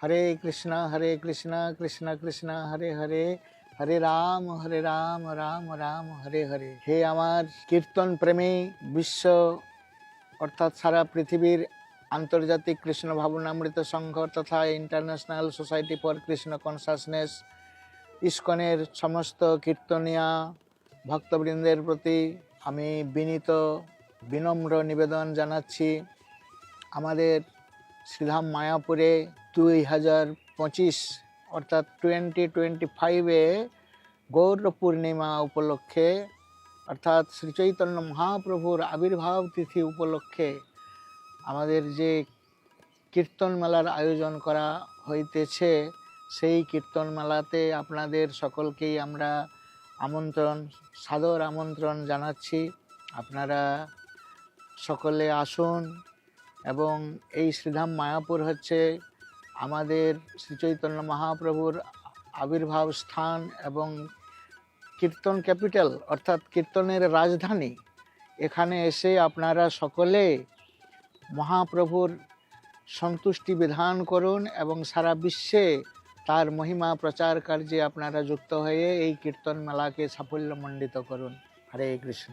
হরে কৃষ্ণ কৃষ্ণ কৃষ্ণ হরে হরে, হরে রাম রাম রাম হরে হরে। হে আমার কীর্তন প্রেমী বিশ্ব অর্থাৎ সারা পৃথিবীর আন্তর্জাতিক কৃষ্ণ ভাবনামৃত সংঘ তথা international society for Krishna consciousness ইস্কনের সমস্ত কীর্তনিয়া ভক্তবৃন্দের প্রতি আমি বিনম্র নিবেদন জানাচ্ছি। আমাদের শ্রীধাম মায়াপুরে 2025 অর্থাৎ 2025-এ গৌর পূর্ণিমা উপলক্ষে অর্থাৎ শ্রী চৈতন্য মহাপ্রভুর আবির্ভাব তিথি উপলক্ষে আমাদের যে কীর্তন মেলার আয়োজন করা হইতেছে, সেই কীর্তন মেলাতে আপনাদের সকলকেই আমরা সাদর আমন্ত্রণ জানাচ্ছি। আপনারা সকলে আসুন এবং এই শ্রীধাম মায়াপুর হচ্ছে আমাদের শ্রী চৈতন্য মহাপ্রভুর আবির্ভাব স্থান এবং কীর্তন ক্যাপিটাল অর্থাৎ কীর্তনের রাজধানী। এখানে এসে আপনারা সকলে মহাপ্রভুর সন্তুষ্টি বিধান করুন এবং সারা বিশ্বে তার মহিমা প্রচার কার্যে আপনারা যুক্ত হয়ে এই কীর্তন মেলাকে সাফল্যমণ্ডিত করুন। হরে কৃষ্ণ।